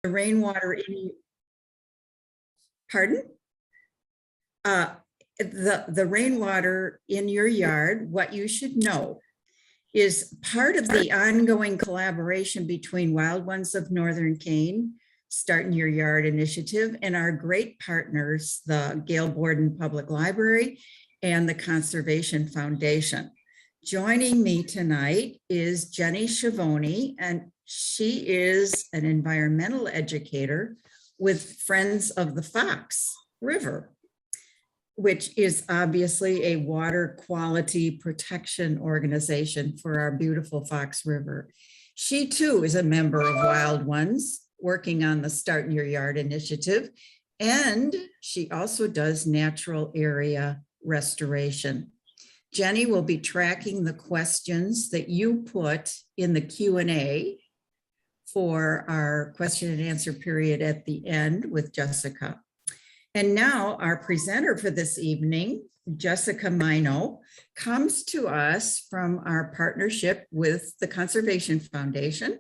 the rainwater in, pardon? The rainwater in your yard, what you should know is part of the ongoing collaboration between Wild Ones of Northern Kane, Start in Your Yard initiative, and our great partners, the Gail Borden Public Library and the Conservation Foundation. Joining me tonight is Jenny Schiavone, and she is an environmental educator with Friends of the Fox River, which is obviously a water quality protection organization for our beautiful Fox River. She too is a member of Wild Ones, working on the Start in Your Yard initiative, and she also does natural area restoration. Jenny will be tracking the questions that you put in the Q&A for our question and answer period at the end with Jessica. And now our presenter for this evening, Jessica Mino, comes to us from our partnership with the Conservation Foundation.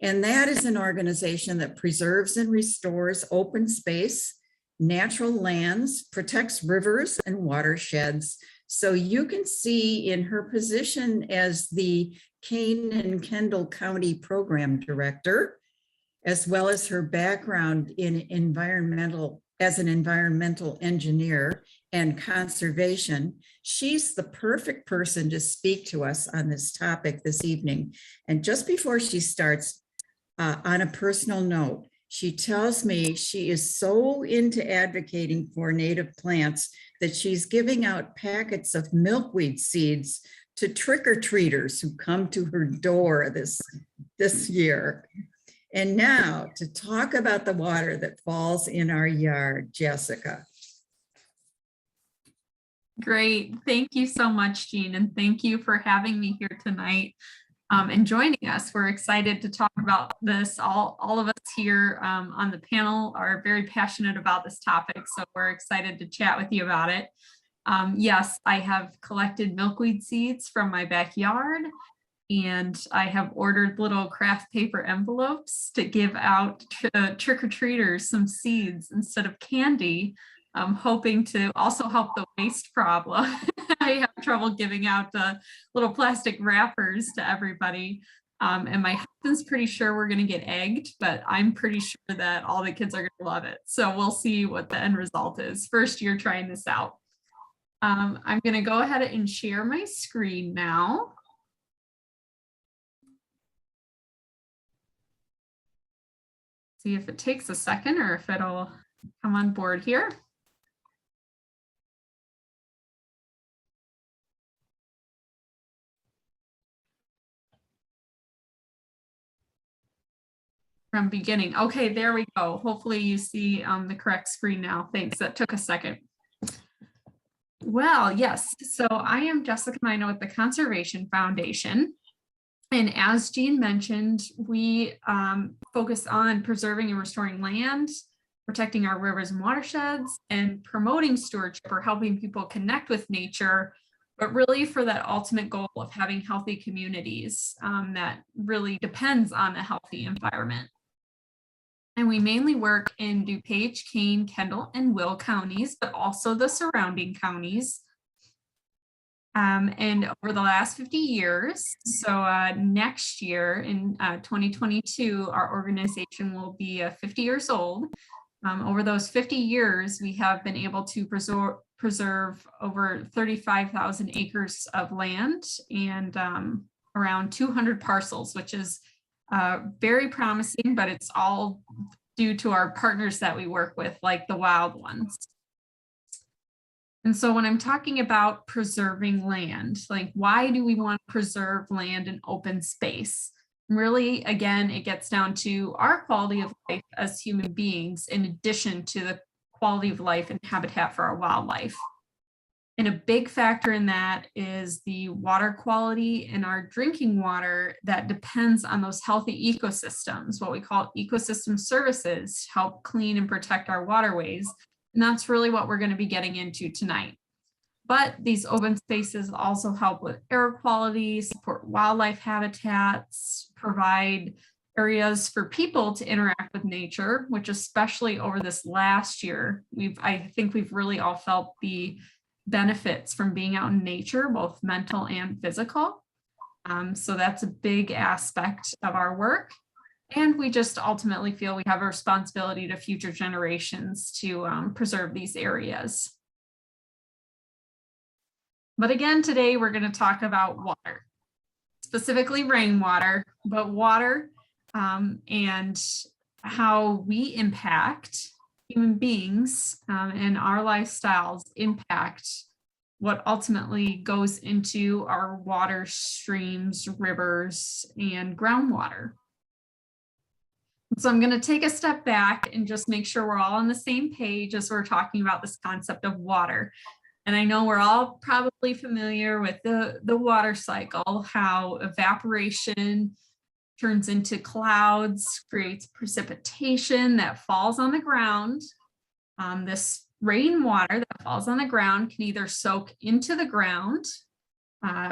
And that is an organization that preserves and restores open space, natural lands, protects rivers and watersheds. So you can see in her position as the Kane and Kendall County Program Director, as well as her background in as an environmental engineer and conservation, she's the perfect person to speak to us on this topic this evening. And just before she starts, on a personal note, she tells me she is so into advocating for native plants that she's giving out packets of milkweed seeds to trick-or-treaters who come to her door this year. And now to talk about the water that falls in our yard, Jessica. Great. Thank you so much, Jean. And thank you for having me here tonight and joining us. We're excited to talk about this. All of us here on the panel are very passionate about this topic. So we're excited to chat with you about it. Yes, I have collected milkweed seeds from my backyard. And I have ordered little craft paper envelopes to give out to trick-or-treaters some seeds instead of candy. I'm hoping to also help the waste problem. I have trouble giving out little plastic wrappers to everybody. And my husband's pretty sure we're going to get egged, but I'm pretty sure that all the kids are going to love it. So we'll see what the end result is. First year trying this out. I'm going to go ahead and share my screen now. See if it takes a second or if it'll come on board here. From beginning. Okay, there we go. Hopefully you see the correct screen now. Thanks, that took a second. Well, yes, so I am Jessica Mino with the Conservation Foundation. And as Jean mentioned, we focus on preserving and restoring land, protecting our rivers and watersheds, and promoting stewardship or helping people connect with nature, but really for that ultimate goal of having healthy communities that really depends on a healthy environment. And we mainly work in DuPage, Kane, Kendall, and Will counties, but also the surrounding counties. And over the last 50 years, so next year in 2022, our organization will be 50 years old. Over those 50 years, we have been able to preserve over 35,000 acres of land and around 200 parcels, which is very promising, but it's all due to our partners that we work with, like the Wild Ones. And so when I'm talking about preserving land, like why do we want to preserve land and open space? Really, again, it gets down to our quality of life as human beings, in addition to the quality of life and habitat for our wildlife. And a big factor in that is the water quality in our drinking water that depends on those healthy ecosystems, what we call ecosystem services, help clean and protect our waterways. And that's really what we're going to be getting into tonight. But these open spaces also help with air quality, support wildlife habitats, provide areas for people to interact with nature, which especially over this last year, I think we've really all felt the benefits from being out in nature, both mental and physical. So that's a big aspect of our work. And we just ultimately feel we have a responsibility to future generations to preserve these areas. But again, today we're going to talk about water, specifically rainwater, but water and how we impact human beings and our lifestyles impact what ultimately goes into our water streams, rivers, and groundwater. So I'm going to take a step back and just make sure we're all on the same page as we're talking about this concept of water. And I know we're all probably familiar with the water cycle, how evaporation turns into clouds, creates precipitation that falls on the ground. This rainwater that falls on the ground can either soak into the ground,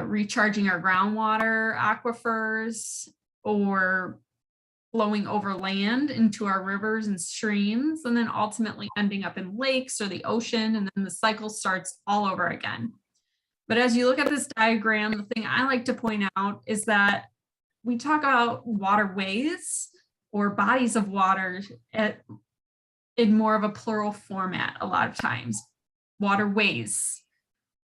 recharging our groundwater aquifers, or flowing over land into our rivers and streams, and then ultimately ending up in lakes or the ocean, and then the cycle starts all over again. But as you look at this diagram, the thing I like to point out is that we talk about waterways or bodies of water in more of a plural format a lot of times, waterways.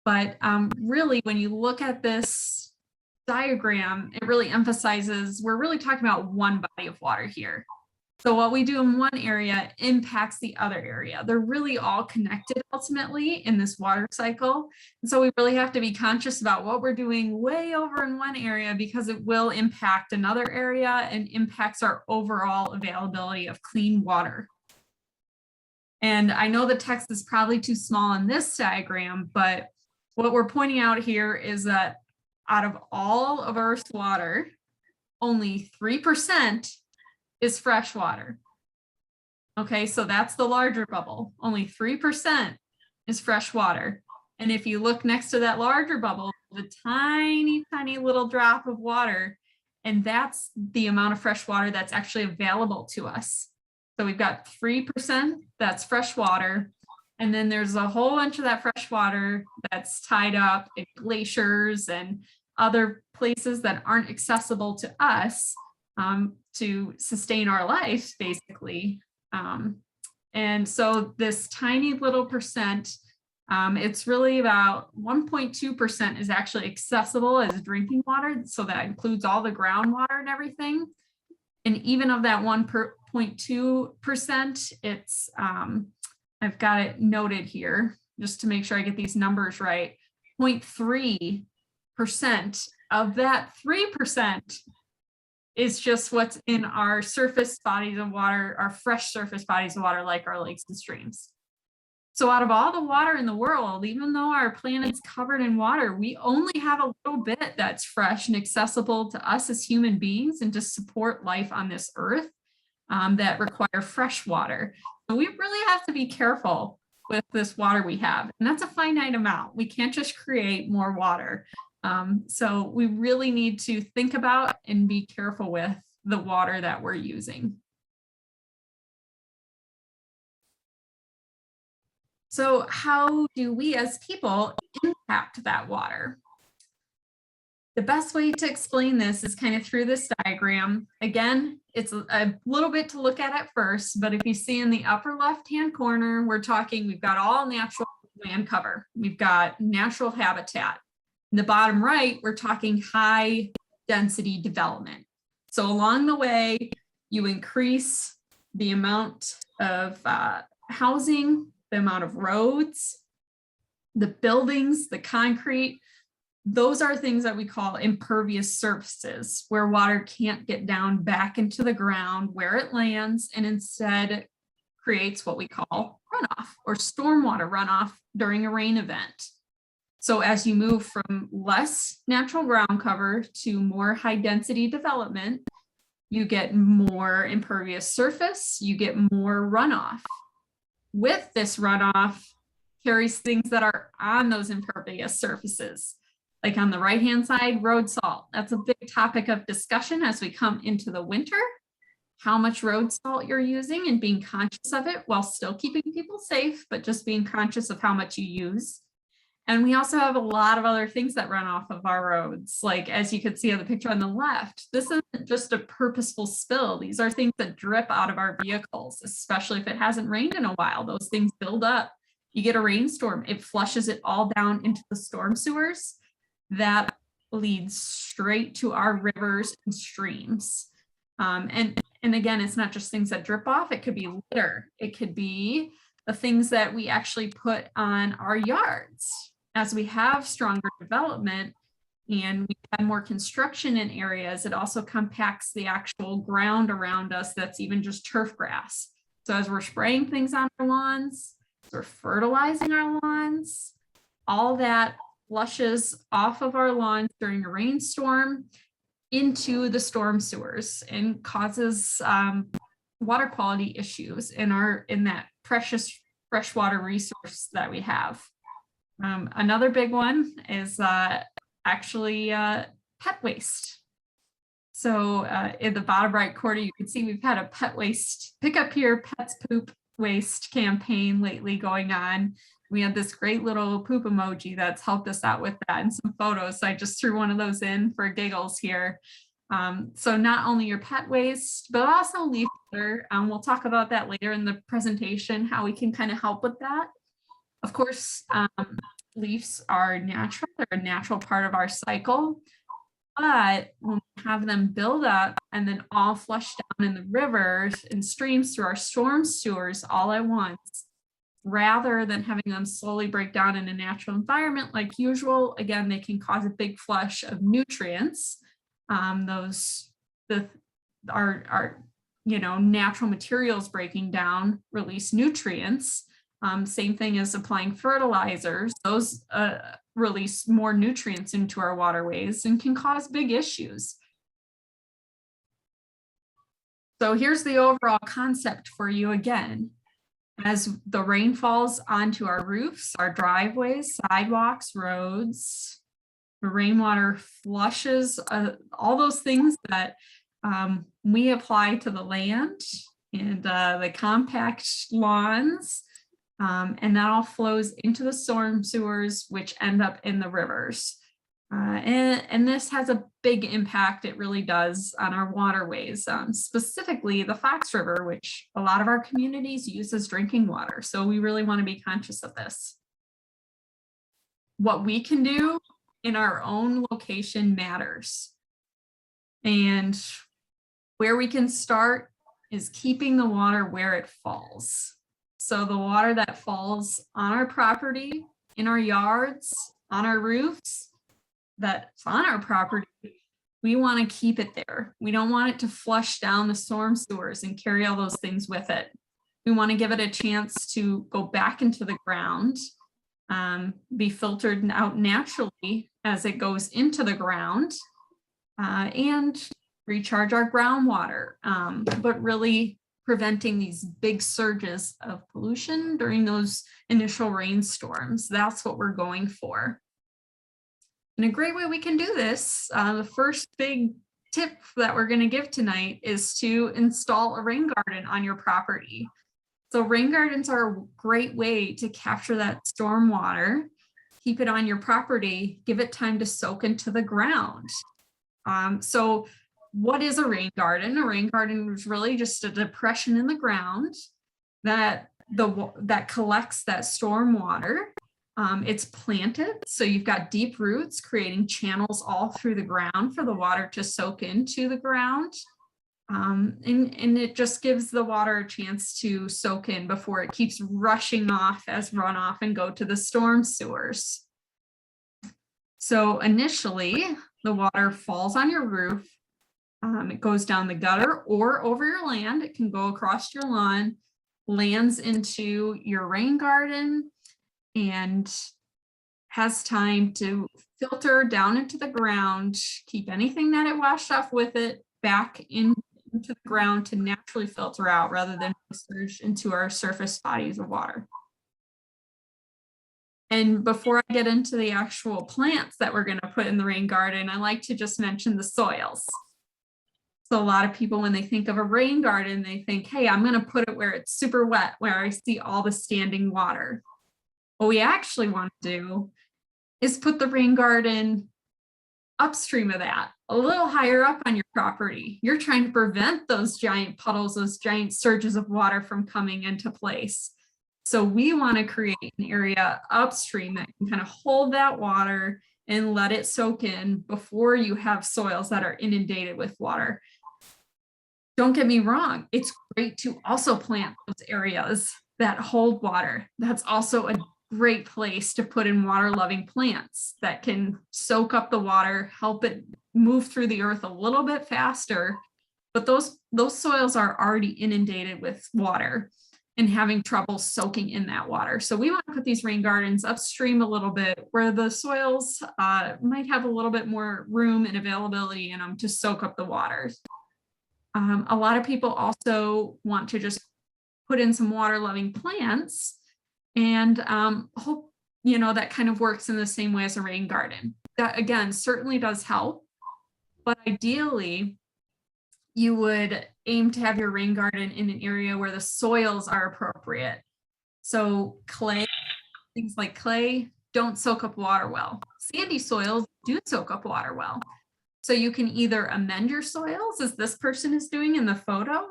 But really, when you look at this diagram, it really emphasizes we're really talking about one body of water here. So what we do in one area impacts the other area. They're really all connected ultimately in this water cycle. And so we really have to be conscious about what we're doing way over in one area, because it will impact another area and impacts our overall availability of clean water. And I know the text is probably too small in this diagram, but what we're pointing out here is that out of all of Earth's water, only 3% is fresh water. Okay, so that's the larger bubble. Only 3% is fresh water. And if you look next to that larger bubble, the tiny, tiny little drop of water, and that's the amount of fresh water that's actually available to us. So we've got 3% that's fresh water. And then there's a whole bunch of that fresh water that's tied up in glaciers and other places that aren't accessible to us to sustain our life, basically. And so this tiny little percent, it's really about 1.2% is actually accessible as drinking water. So that includes all the groundwater and everything. And even of that 1.2%, it's, I've got it noted here just to make sure I get these numbers right. 0.3% of that 3% is just what's in our surface bodies of water, our fresh surface bodies of water, like our lakes and streams. So out of all the water in the world, even though our planet's covered in water, we only have a little bit that's fresh and accessible to us as human beings and to support life on this earth that require fresh water. So we really have to be careful with this water we have, and that's a finite amount. We can't just create more water. So we really need to think about and be careful with the water that we're using. So how do we as people impact that water? The best way to explain this is kind of through this diagram. Again, it's a little bit to look at first, but if you see in the upper left-hand corner, we've got all natural land cover. We've got natural habitat. In the bottom right, we're talking high density development. So along the way, you increase the amount of housing, the amount of roads, the buildings, the concrete. Those are things that we call impervious surfaces, where water can't get down back into the ground where it lands, and instead creates what we call runoff or stormwater runoff during a rain event. So as you move from less natural ground cover to more high density development, you get more impervious surface, you get more runoff. With this runoff carries things that are on those impervious surfaces. Like on the right-hand side, road salt. That's a big topic of discussion as we come into the winter. how much road salt you're using and being conscious of it while still keeping people safe, but just being conscious of how much you use. And we also have a lot of other things that run off of our roads. Like, as you can see on the picture on the left, this isn't just a purposeful spill. These are things that drip out of our vehicles, especially if it hasn't rained in a while. Those things build up. You get a rainstorm, it flushes it all down into the storm sewers. That leads straight to our rivers and streams. And again, it's not just things that drip off. It could be litter. It could be the things that we actually put on our yards. As we have stronger development and we have more construction in areas, it also compacts the actual ground around us that's even just turf grass. So as we're spraying things on our lawns, as we're fertilizing our lawns, all that flushes off of our lawns during a rainstorm into the storm sewers and causes water quality issues in that precious freshwater resource that we have. Another big one is actually pet waste. So in the bottom right corner, you can see we've had a pet waste pick up here, pets poop waste campaign lately going on. We had this great little poop emoji that's helped us out with that and some photos. So I just threw one of those in for giggles here. So not only your pet waste, but also leaf litter. We'll talk about that later in the presentation, how we can kind of help with that. Of course, leaves are natural. They're a natural part of our cycle. But when we have them build up and then all flush down in the rivers and streams through our storm sewers all at once, rather than having them slowly break down in a natural environment like usual, again, they can cause a big flush of nutrients. Our natural materials breaking down release nutrients. Same thing as applying fertilizers. Those release more nutrients into our waterways and can cause big issues. So here's the overall concept for you again. As the rain falls onto our roofs, our driveways, sidewalks, roads, the rainwater flushes all those things that we apply to the land and the compact lawns. And that all flows into the storm sewers, which end up in the rivers. And this has a big impact, it really does, on our waterways, specifically the Fox River, which a lot of our communities use as drinking water. So we really want to be conscious of this. What we can do in our own location matters. And where we can start is keeping the water where it falls. So the water that falls on our property, in our yards, on our roofs, that's on our property, we want to keep it there. We don't want it to flush down the storm sewers and carry all those things with it. We want to give it a chance to go back into the ground, be filtered out naturally as it goes into the ground, and recharge our groundwater, but really preventing these big surges of pollution during those initial rainstorms. That's what we're going for. And a great way we can do this, the first big tip that we're going to give tonight is to install a rain garden on your property. So rain gardens are a great way to capture that storm water, keep it on your property, give it time to soak into the ground. So what is a rain garden? A rain garden is really just a depression in the ground that collects that storm water. It's planted, so you've got deep roots creating channels all through the ground for the water to soak into the ground. And it just gives the water a chance to soak in before it keeps rushing off as runoff and go to the storm sewers. So initially, the water falls on your roof. It goes down the gutter or over your land. It can go across your lawn, lands into your rain garden, and has time to filter down into the ground, keep anything that it washed off with it back into the ground to naturally filter out rather than surge into our surface bodies of water. And before I get into the actual plants that we're going to put in the rain garden, I like to just mention the soils. So a lot of people, when they think of a rain garden, they think, hey, I'm going to put it where it's super wet, where I see all the standing water. What we actually want to do is put the rain garden upstream of that, a little higher up on your property. You're trying to prevent those giant puddles, those giant surges of water from coming into place. So we want to create an area upstream that can kind of hold that water and let it soak in before you have soils that are inundated with water. Don't get me wrong, it's great to also plant those areas that hold water. That's also a great place to put in water-loving plants that can soak up the water, help it move through the earth a little bit faster. But those soils are already inundated with water and having trouble soaking in that water. So we want to put these rain gardens upstream a little bit where the soils might have a little bit more room and availability in them to soak up the water. A lot of people also want to just put in some water-loving plants, and hope, that kind of works in the same way as a rain garden. That, again, certainly does help, but ideally, you would aim to have your rain garden in an area where the soils are appropriate. So clay, things like clay don't soak up water well. Sandy soils do soak up water well. So you can either amend your soils, as this person is doing in the photo,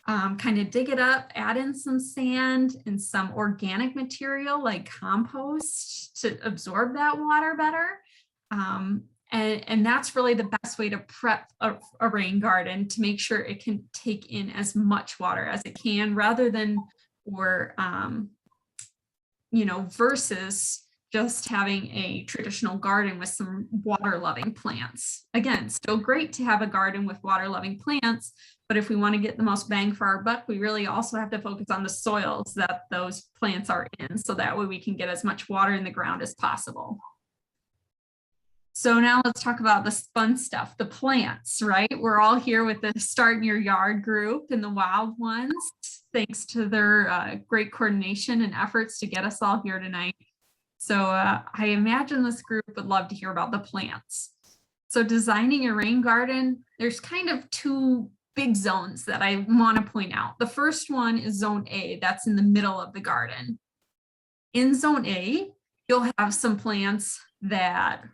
kind of dig it up, add in some sand and some organic material like compost to absorb that water better. And that's really the best way to prep a rain garden, to make sure it can take in as much water as it can, rather than, versus just having a traditional garden with some water-loving plants. Again, still great to have a garden with water-loving plants, but if we want to get the most bang for our buck, we really also have to focus on the soils that those plants are in, so that way we can get as much water in the ground as possible. So now let's talk about the fun stuff, the plants, right? We're all here with the Start in Your Yard group and the wild ones, thanks to their great coordination and efforts to get us all here tonight. So I imagine this group would love to hear about the plants. So designing a rain garden, there's kind of two big zones that I want to point out. The first one is zone A, that's in the middle of the garden. In zone A, you'll have some plants that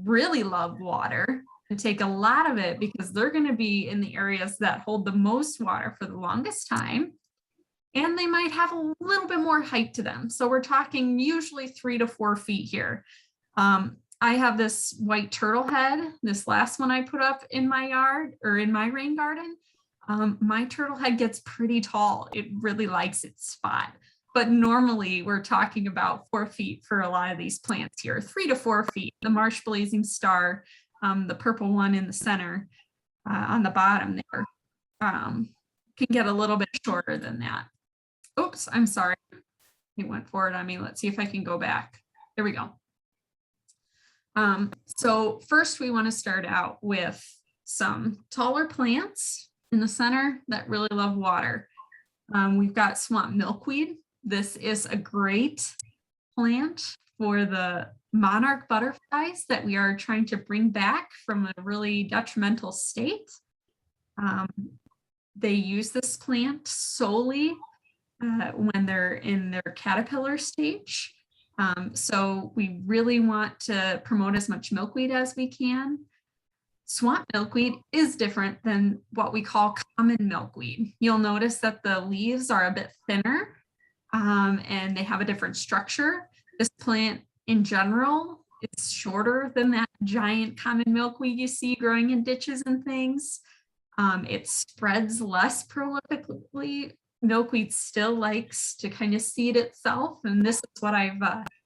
really love water and take a lot of it, because they're going to be in the areas that hold the most water for the longest time. And they might have a little bit more height to them. So we're talking usually 3 to 4 feet here. I have this white turtle head, this last one I put up in my yard or in my rain garden. My turtle head gets pretty tall. It really likes its spot. But normally we're talking about 4 feet for a lot of these plants here, 3 to 4 feet. The marsh blazing star, the purple one in the center on the bottom there, can get a little bit shorter than that. Oops, I'm sorry. It went forward on me. Let's see if I can go back. There we go. So first we want to start out with some taller plants in the center that really love water. We've got swamp milkweed. This is a great plant for the monarch butterflies that we are trying to bring back from a really detrimental state. They use this plant solely when they're in their caterpillar stage. So we really want to promote as much milkweed as we can. Swamp milkweed is different than what we call common milkweed. You'll notice that the leaves are a bit thinner and they have a different structure. This plant in general is shorter than that giant common milkweed you see growing in ditches and things. It spreads less prolifically. Milkweed still likes to kind of seed itself, and this is what I've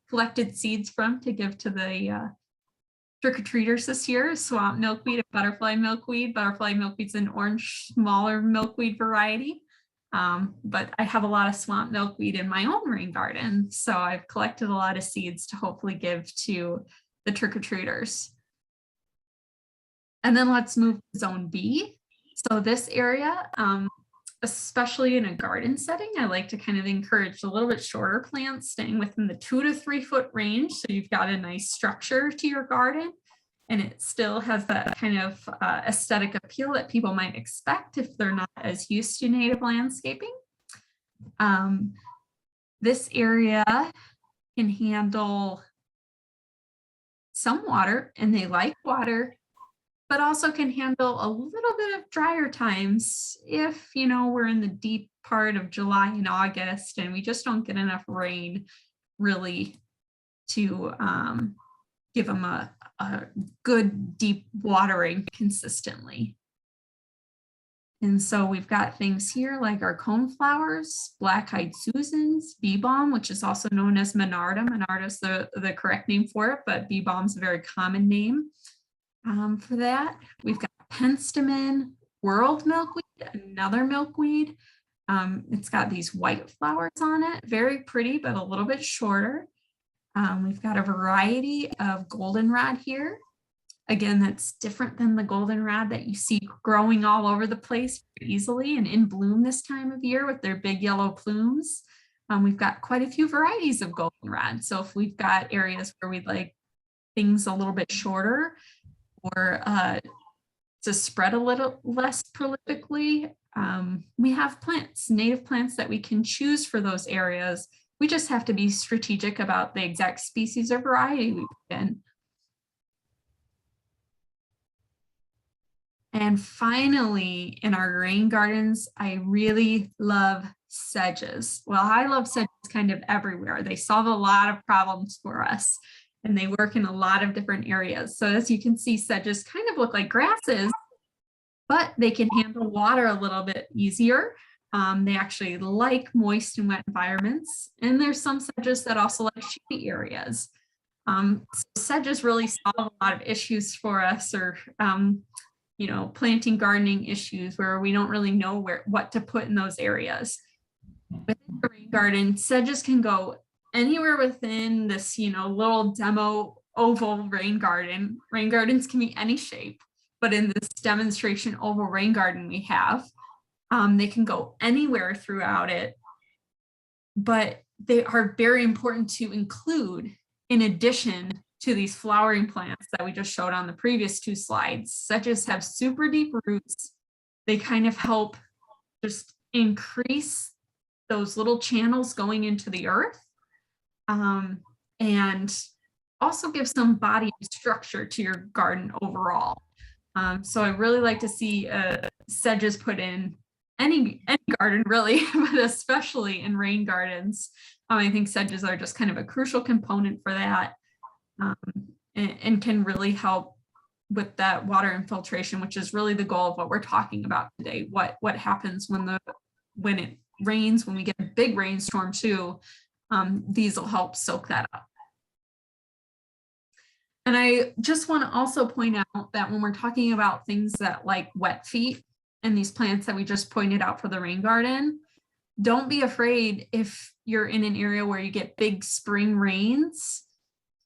collected seeds from to give to the trick-or-treaters this year: swamp milkweed and butterfly milkweed. Butterfly milkweed's an orange, smaller milkweed variety, but I have a lot of swamp milkweed in my own rain garden, so I've collected a lot of seeds to hopefully give to the trick-or-treaters. And then let's move to zone B. So this area, especially in a garden setting, I like to kind of encourage a little bit shorter plants, staying within the 2 to 3 foot range. So you've got a nice structure to your garden. and it still has that kind of aesthetic appeal that people might expect if they're not as used to native landscaping. This area can handle some water, and they like water, but also can handle a little bit of drier times if, you know, we're in the deep part of July and August and we just don't get enough rain really to give them a good deep watering consistently. And so we've got things here like our coneflowers, black-eyed Susans, bee balm, which is also known as Monarda. Monarda is the correct name for it, but bee balm is a very common name for that. We've got penstemon, world milkweed, another milkweed. It's got these white flowers on it, very pretty, but a little bit shorter. We've got a variety of goldenrod here. Again, that's different than the goldenrod that you see growing all over the place easily and in bloom this time of year with their big yellow plumes. We've got quite a few varieties of goldenrod. So if we've got areas where we'd like things a little bit shorter or to spread a little less prolifically, we have plants, native plants that we can choose for those areas. We just have to be strategic about the exact species or variety we put in. And finally, in our rain gardens, I really love sedges. Well, I love sedges kind of everywhere. They solve a lot of problems for us, and they work in a lot of different areas. So as you can see, sedges kind of look like grasses, but they can handle water a little bit easier. They actually like moist and wet environments. And there's some sedges that also like shady areas. So sedges really solve a lot of issues for us, or you know, planting gardening issues where we don't really know what to put in those areas. Within the rain garden, sedges can go anywhere within this, you know, little demo oval rain garden. Rain gardens can be any shape, but in this demonstration oval rain garden we have, they can go anywhere throughout it, but they are very important to include in addition to these flowering plants that we just showed on the previous two slides. Sedges have super deep roots. They kind of help just increase those little channels going into the earth, and also give some body and structure to your garden overall. So I really like to see sedges put in any garden really, but especially in rain gardens. I think sedges are just kind of a crucial component for that. And can really help with that water infiltration, which is really the goal of what we're talking about today. What happens when it rains, when we get a big rainstorm too, these will help soak that up. And I just want to also point out that when we're talking about things that like wet feet and these plants that we just pointed out for the rain garden, don't be afraid if you're in an area where you get big spring rains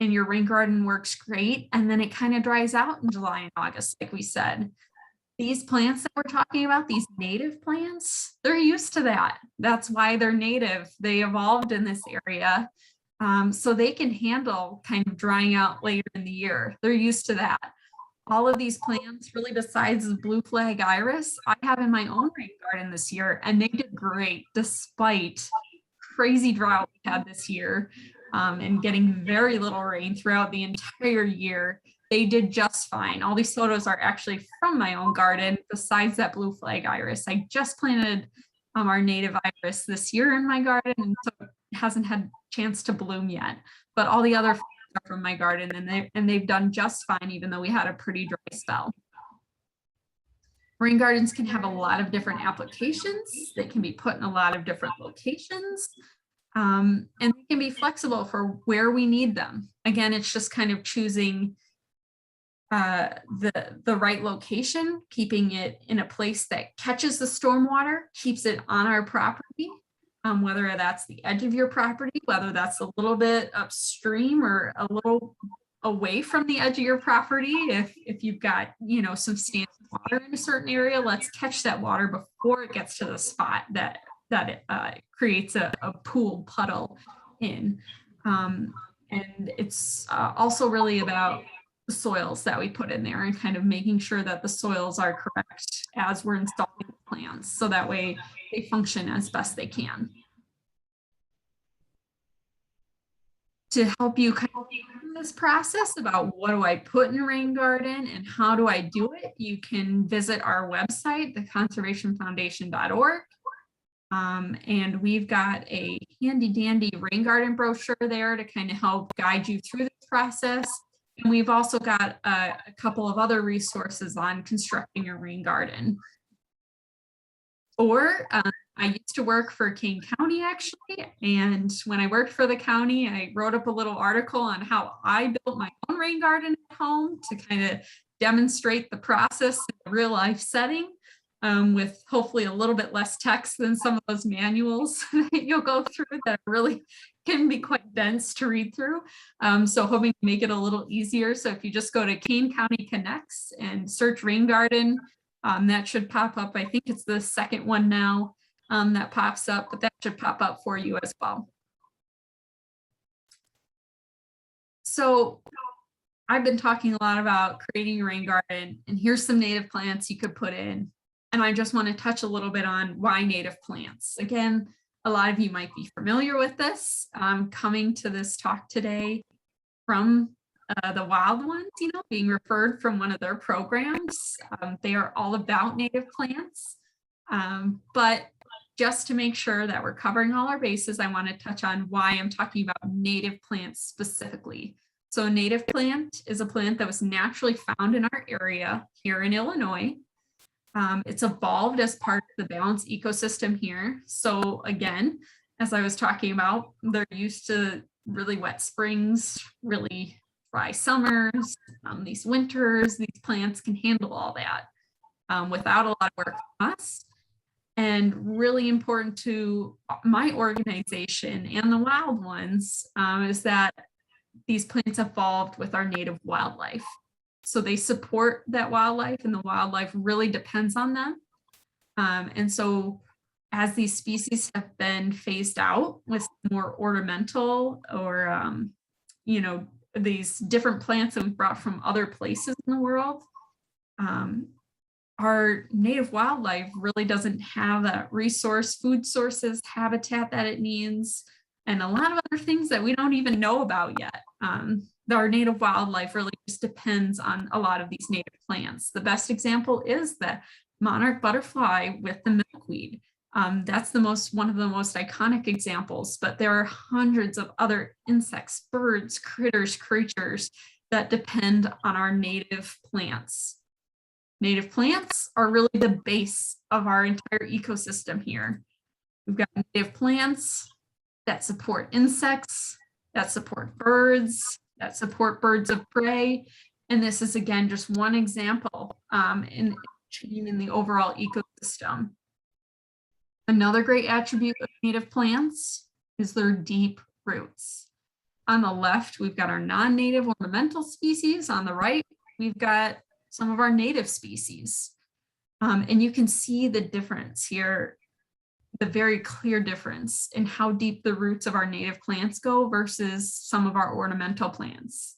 and your rain garden works great, and then it kind of dries out in July and August, like we said. These plants that we're talking about, these native plants, they're used to that. That's why they're native. They evolved in this area, so they can handle kind of drying out later in the year. They're used to that. All of these plants, really besides the blue flag iris, I have in my own rain garden this year, and they did great despite crazy drought we had this year. And getting very little rain throughout the entire year. They did just fine. All these photos are actually from my own garden, besides that blue flag iris. I just planted our native iris this year in my garden, and so it hasn't had a chance to bloom yet. But all the other flowers are from my garden, and they've done just fine, even though we had a pretty dry spell. Rain gardens can have a lot of different applications. They can be put in a lot of different locations. And they can be flexible for where we need them. Again, it's just kind of choosing the right location, keeping it in a place that catches the stormwater, keeps it on our property, whether that's the edge of your property, whether that's a little bit upstream or a little away from the edge of your property. If you've got, you know, some standing water in a certain area, let's catch that water before it gets to the spot that it creates a pool puddle in. And it's also really about the soils that we put in there and kind of making sure that the soils are correct as we're installing the plants, so that way they function as best they can. To help you kind of through this process about what do I put in a rain garden and how do I do it, you can visit our website, theconservationfoundation.org. And we've got a handy dandy rain garden brochure there to kind of help guide you through this process. And we've also got a couple of other resources on constructing a rain garden. Or I used to work for Kane County, actually. And when I worked for the county, I wrote up a little article on how I built my own rain garden at home to kind of demonstrate the process in a real life setting, with hopefully a little bit less text than some of those manuals that you'll go through that really can be quite dense to read through. So hoping to make it a little easier. So if you just go to Kane County Connects and search rain garden, that should pop up. I think it's the second one now that pops up, but that should pop up for you as well. So I've been talking a lot about creating a rain garden, and here's some native plants you could put in. And I just want to touch a little bit on why native plants. Again, a lot of you might be familiar with this. Coming to this talk today from the Wild Ones, being referred from one of their programs. They are all about native plants. But just to make sure that we're covering all our bases, I want to touch on why I'm talking about native plants specifically. So a native plant is a plant that was naturally found in our area here in Illinois. It's evolved as part of the balanced ecosystem here. So again, as I was talking about, they're used to really wet springs, really dry summers, these winters. These plants can handle all that without a lot of work from us. And really important to my organization and the Wild Ones is that these plants evolved with our native wildlife. So they support that wildlife, and the wildlife really depends on them. And so as these species have been phased out with more ornamental or, these different plants that we brought from other places in the world, our native wildlife really doesn't have that resource, food sources, habitat that it needs, and a lot of other things that we don't even know about yet. Our native wildlife really just depends on a lot of these native plants. The best example is the monarch butterfly with the milkweed. That's one of the most iconic examples, but there are hundreds of other insects, birds, critters, creatures that depend on our native plants. Native plants are really the base of our entire ecosystem here. We've got native plants that support insects, that support birds, that support birds of prey. And this is, again, just one example in the overall ecosystem. Another great attribute of native plants is their deep roots. On the left, we've got our non-native ornamental species. On the right, we've got some of our native species. And you can see the difference here, the very clear difference in how deep the roots of our native plants go versus some of our ornamental plants.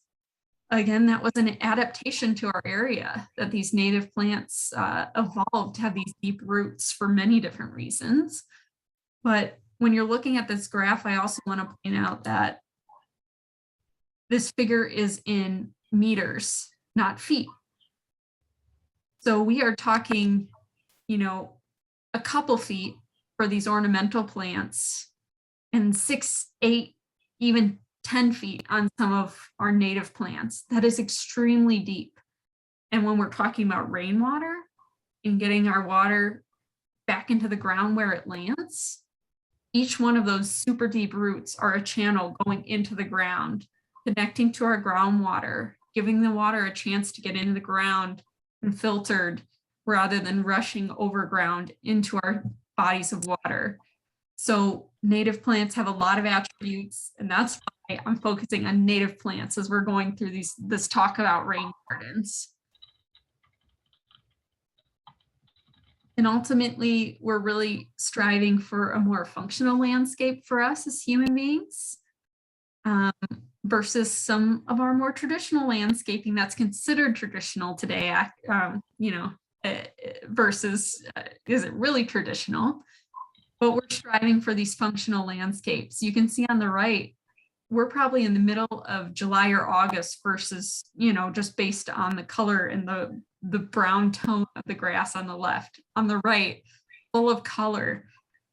Again, that was an adaptation to our area, that these native plants evolved to have these deep roots for many different reasons. But when you're looking at this graph, I also want to point out that this figure is in meters, not feet. So we are talking, a couple feet for these ornamental plants, and 6, 8, even 10 feet on some of our native plants. That is extremely deep. And when we're talking about rainwater and getting our water back into the ground where it lands, each one of those super deep roots are a channel going into the ground, connecting to our groundwater, giving the water a chance to get into the ground and filtered rather than rushing over ground into our bodies of water. So native plants have a lot of attributes, and that's why I'm focusing on native plants as we're going through this talk about rain gardens. And ultimately, we're really striving for a more functional landscape for us as human beings. versus some of our more traditional landscaping that's considered traditional today, versus is it really traditional? But we're striving for these functional landscapes. You can see on the right, we're probably in the middle of July or August versus, just based on the color and the brown tone of the grass on the left. On the right, full of color,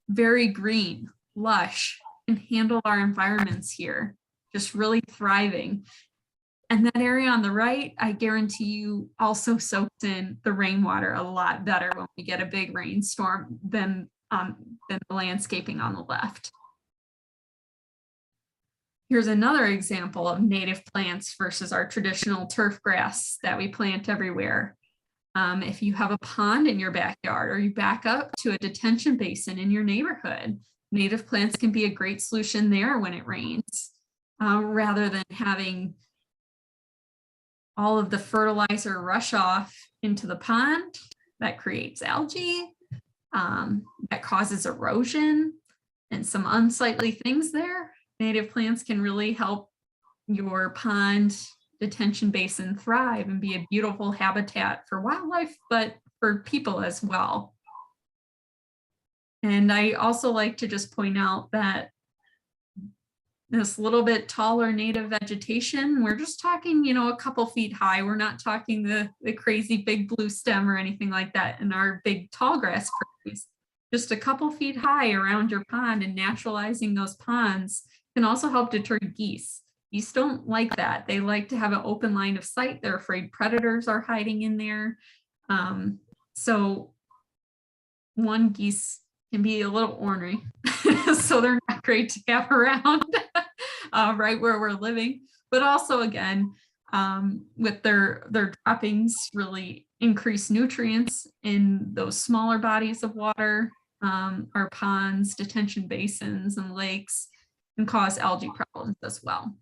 very green, lush, and handle our environments here, just really thriving. And that area on the right, I guarantee you also soaks in the rainwater a lot better when we get a big rainstorm than the landscaping on the left. Here's another example of native plants versus our traditional turf grass that we plant everywhere. If you have a pond in your backyard or you back up to a detention basin in your neighborhood, native plants can be a great solution there when it rains, rather than having all of the fertilizer rush off into the pond that creates algae, that causes erosion and some unsightly things there. Native plants can really help your pond detention basin thrive and be a beautiful habitat for wildlife, but for people as well. And I also like to just point out that this little bit taller native vegetation, we're just talking, a couple feet high. We're not talking the crazy big blue stem or anything like that in our big tall grass prairies. Just a couple feet high around your pond, and naturalizing those ponds can also help deter geese. Geese don't like that. They like to have an open line of sight. They're afraid predators are hiding in there. So one, geese can be a little ornery, so they're not great to have around right where we're living. But also, again, with their droppings, really increase nutrients in those smaller bodies of water, our ponds, detention basins, and lakes, and cause algae problems as well.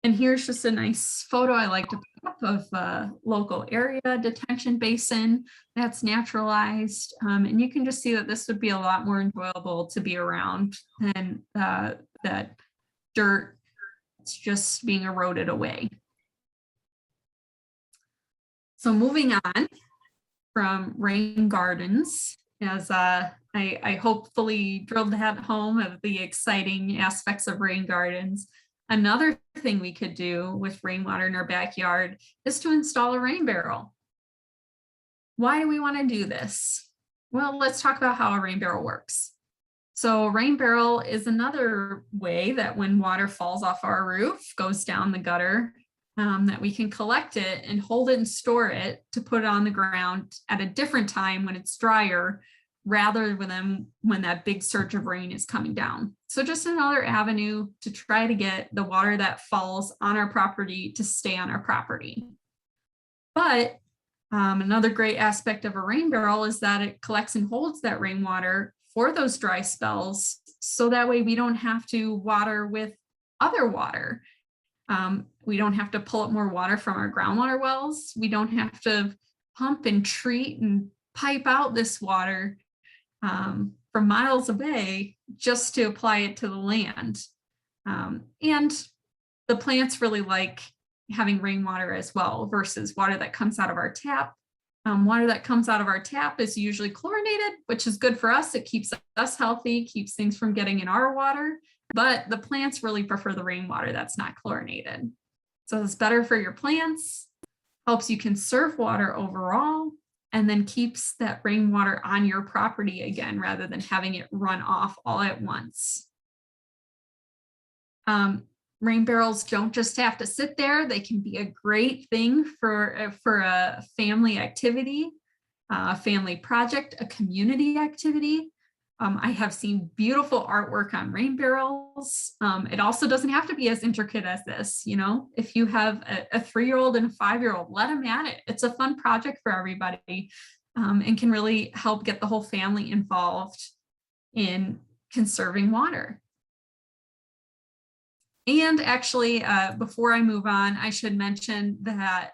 And here's just a nice photo I like to put up of a local area detention basin that's naturalized. And you can just see that this would be a lot more enjoyable to be around than that dirt. It's just being eroded away. So moving on from rain gardens, as I hopefully drilled that home of the exciting aspects of rain gardens. Another thing we could do with rainwater in our backyard is to install a rain barrel. Why do we want to do this? Well, let's talk about how a rain barrel works. So a rain barrel is another way that when water falls off our roof, goes down the gutter, that we can collect it and hold it and store it to put it on the ground at a different time when it's drier, rather than when that big surge of rain is coming down. So just another avenue to try to get the water that falls on our property to stay on our property. But another great aspect of a rain barrel is that it collects and holds that rainwater for those dry spells, so that way we don't have to water with other water. We don't have to pull up more water from our groundwater wells. We don't have to pump and treat and pipe out this water from miles away just to apply it to the land. And the plants really like having rainwater as well versus water that comes out of our tap. Water that comes out of our tap is usually chlorinated, which is good for us. It keeps us healthy, keeps things from getting in our water, but the plants really prefer the rainwater that's not chlorinated. So it's better for your plants, helps you conserve water overall, and then keeps that rainwater on your property again, rather than having it run off all at once. Rain barrels don't just have to sit there. They can be a great thing for a family activity, a family project, a community activity. I have seen beautiful artwork on rain barrels. It also doesn't have to be as intricate as this. If you have a 3-year-old and a 5-year-old, let them at it. It's a fun project for everybody, and can really help get the whole family involved in conserving water. And actually, before I move on, I should mention that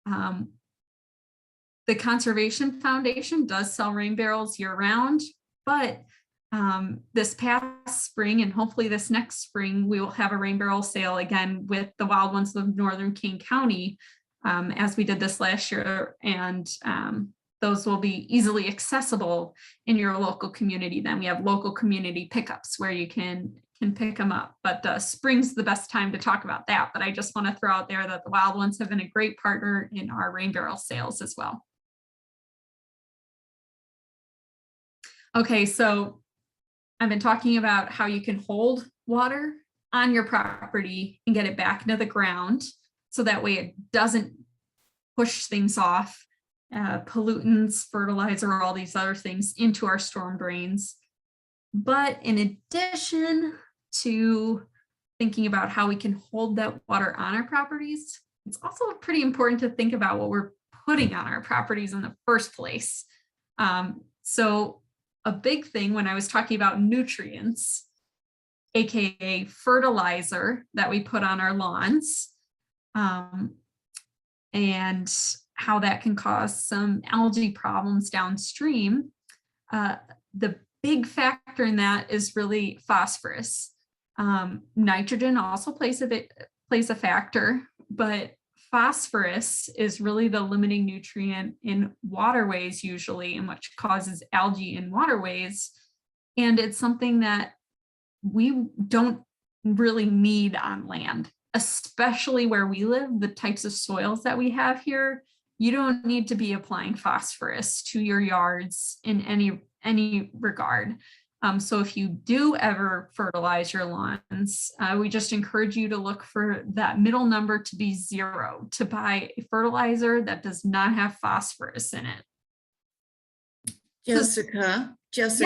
the Conservation Foundation does sell rain barrels year-round, but this past spring, and hopefully this next spring, we will have a rain barrel sale again with the Wild Ones of Northern Kane County, as we did this last year. And those will be easily accessible in your local community. Then we have local community pickups where you can pick them up. But spring's the best time to talk about that. But I just want to throw out there that the Wild Ones have been a great partner in our rain barrel sales as well. Okay, so I've been talking about how you can hold water on your property and get it back into the ground, so that way it doesn't push things off, pollutants, fertilizer, all these other things into our storm drains. But in addition to thinking about how we can hold that water on our properties, it's also pretty important to think about what we're putting on our properties in the first place. So a big thing when I was talking about nutrients, AKA fertilizer that we put on our lawns, and how that can cause some algae problems downstream. The big factor in that is really phosphorus. Nitrogen also plays a factor, but phosphorus is really the limiting nutrient in waterways usually, and which causes algae in waterways. And it's something that we don't really need on land, especially where we live, the types of soils that we have here. You don't need to be applying phosphorus to your yards in any regard. So if you do ever fertilize your lawns, we just encourage you to look for that middle number to be 0, to buy a fertilizer that does not have phosphorus in it. Jessica, Yes.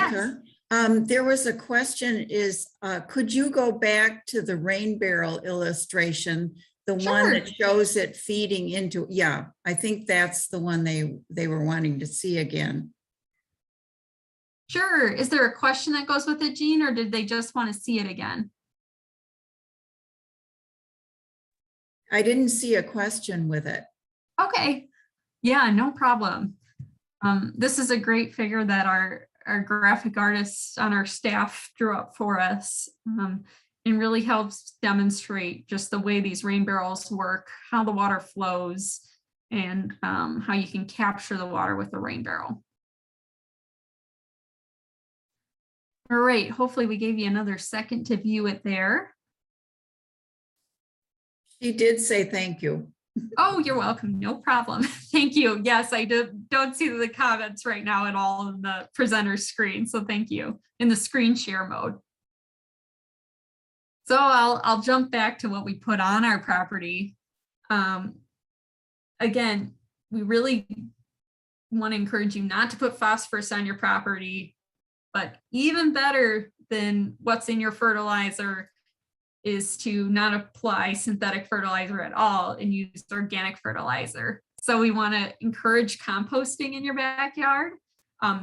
there was a question could you go back to the rain barrel illustration, the one Sure. that shows it feeding into, yeah, I think that's the one they were wanting to see again. Sure. Is there a question that goes with it, Jean, or did they just want to see it again? I didn't see a question with it. Okay. Yeah, no problem. This is a great figure that our graphic artists on our staff drew up for us, and really helps demonstrate just the way these rain barrels work, how the water flows, and how you can capture the water with a rain barrel. All right, hopefully we gave you another second to view it there. She did say thank you. Oh, you're welcome. No problem. Thank you. Yes, I don't see the comments right now at all in the presenter screen. So thank you in the screen share mode. So I'll jump back to what we put on our property. Again, we really want to encourage you not to put phosphorus on your property, but even better than what's in your fertilizer is to not apply synthetic fertilizer at all and use organic fertilizer. So we want to encourage composting in your backyard.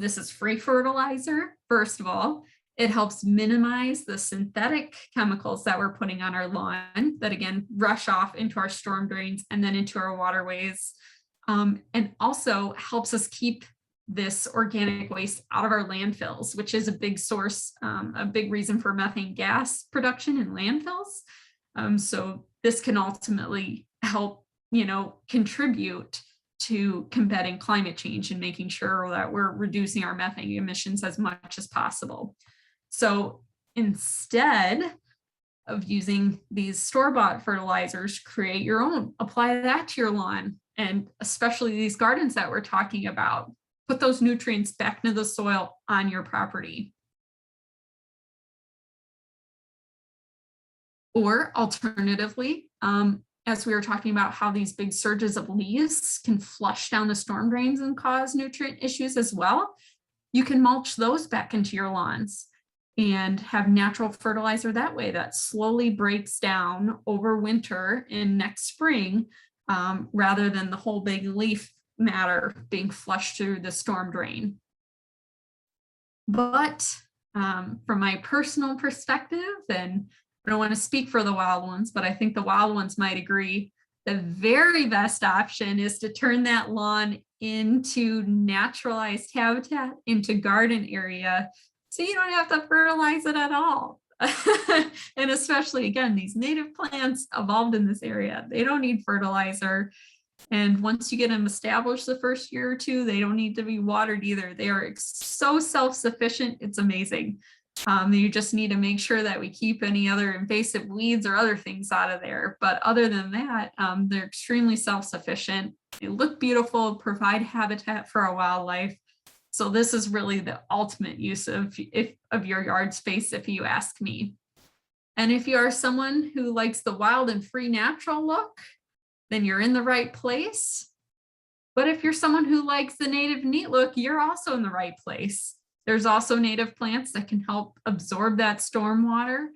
This is free fertilizer, first of all. It helps minimize the synthetic chemicals that we're putting on our lawn that, again, rush off into our storm drains and then into our waterways. And also helps us keep this organic waste out of our landfills, which is a big source, a big reason for methane gas production in landfills. So this can ultimately help, contribute to combating climate change and making sure that we're reducing our methane emissions as much as possible. So instead of using these store-bought fertilizers, create your own, apply that to your lawn, and especially these gardens that we're talking about. Put those nutrients back into the soil on your property. Or alternatively, as we were talking about how these big surges of leaves can flush down the storm drains and cause nutrient issues as well, you can mulch those back into your lawns and have natural fertilizer that way that slowly breaks down over winter and next spring, rather than the whole big leaf matter being flushed through the storm drain. But from my personal perspective, and I don't want to speak for the Wild Ones, but I think the Wild Ones might agree, the very best option is to turn that lawn into naturalized habitat, into garden area, So you don't have to fertilize it at all. And especially, again, these native plants evolved in this area. They don't need fertilizer. And once you get them established the first year or two, they don't need to be watered either. They are so self-sufficient. It's amazing. You just need to make sure that we keep any other invasive weeds or other things out of there. But other than that, they're extremely self-sufficient. They look beautiful, provide habitat for our wildlife. So this is really the ultimate use of your yard space, if you ask me. And if you are someone who likes the wild and free natural look, then you're in the right place. But if you're someone who likes the native neat look, you're also in the right place. There's also native plants that can help absorb that storm water,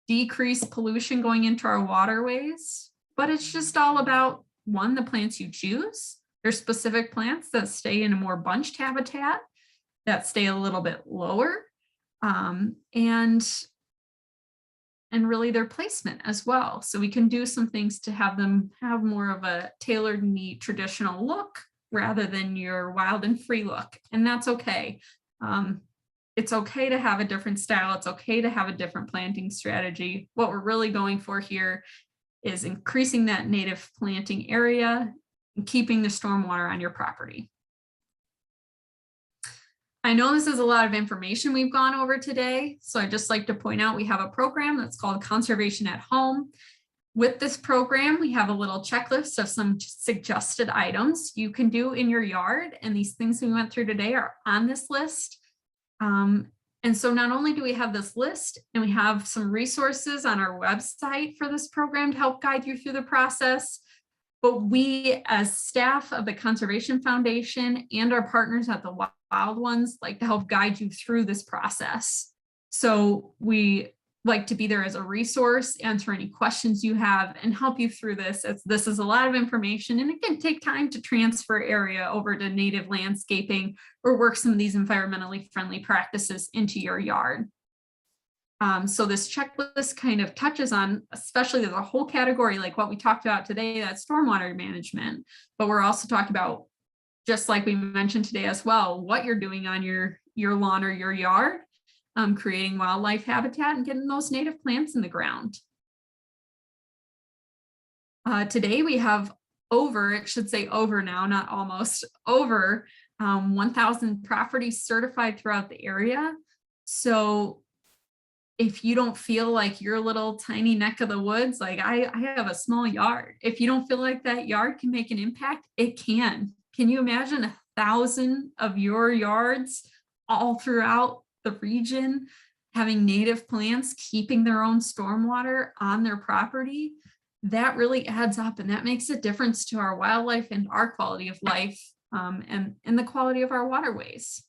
decrease pollution going into our waterways. But it's just all about, one, the plants you choose. There's specific plants that stay in a more bunched habitat, that stay a little bit lower, and really their placement as well. So we can do some things to have them have more of a tailored, neat, traditional look rather than your wild and free look. And that's okay. It's okay to have a different style. It's okay to have a different planting strategy. What we're really going for here is increasing that native planting area and keeping the stormwater on your property. I know this is a lot of information we've gone over today, so I'd just like to point out we have a program that's called Conservation at Home. With this program, we have a little checklist of some suggested items you can do in your yard, and these things we went through today are on this list. And so not only do we have this list, and we have some resources on our website for this program to help guide you through the process, but we as staff of the Conservation Foundation and our partners at the Wild Ones like to help guide you through this process. So we like to be there as a resource, answer any questions you have, and help you through this. This is a lot of information, and it can take time to transfer area over to native landscaping or work some of these environmentally friendly practices into your yard. So this checklist kind of touches on, especially there's a whole category like what we talked about today, that's stormwater management, but we're also talking about, just like we mentioned today as well, what you're doing on your lawn or your yard, creating wildlife habitat and getting those native plants in the ground. Today we have it should say over now, not almost, over 1,000 properties certified throughout the area. So if you don't feel like your little tiny neck of the woods, like I have a small yard, if you don't feel like that yard can make an impact, it can. Can you imagine 1,000 of your yards all throughout the region having native plants keeping their own stormwater on their property? That really adds up, and that makes a difference to our wildlife and our quality of life, and the quality of our waterways.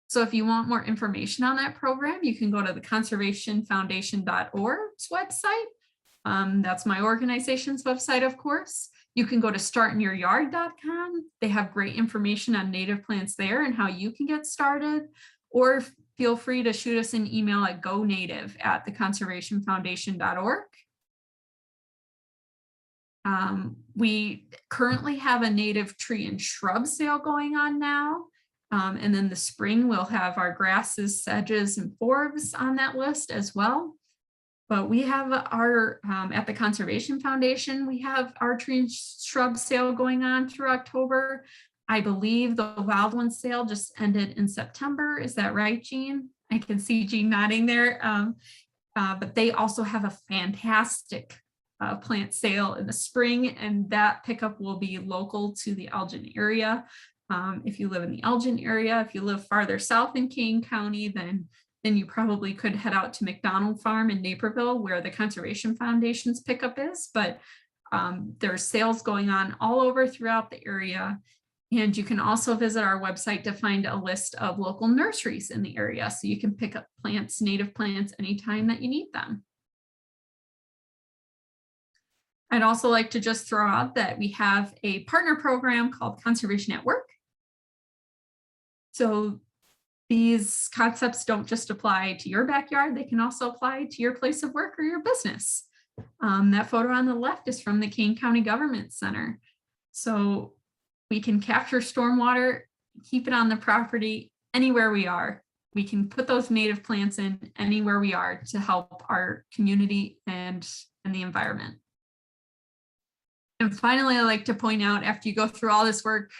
So if you want more information on that program, you can go to the conservationfoundation.org's website. That's my organization's website, of course. You can go to startinyouryard.com. They have great information on native plants there and how you can get started. Or feel free to shoot us an email at gonative@theconservationfoundation.org. We currently have a native tree and shrub sale going on now. And then the spring we'll have our grasses, sedges, and forbs on that list as well. But we have our, at the Conservation Foundation, we have our tree and shrub sale going on through October. I believe the Wild One sale just ended in September. Is that right, Jean? I can see Jean nodding there. But they also have a fantastic plant sale in the spring, and that pickup will be local to the Elgin area. If you live in the Elgin area, if you live farther south in Kane County, then you probably could head out to McDonald Farm in Naperville, where the Conservation Foundation's pickup is. But there's sales going on all over throughout the area. And you can also visit our website to find a list of local nurseries in the area, so you can pick up plants, native plants, anytime that you need them. I'd also like to just throw out that we have a partner program called Conservation at Work. So these concepts don't just apply to your backyard, they can also apply to your place of work or your business. That photo on the left is from the Kane County Government Center. So we can capture stormwater, keep it on the property, anywhere we are. We can put those native plants in anywhere we are to help our community and the environment. And finally, I like to point out, after you go through all this work,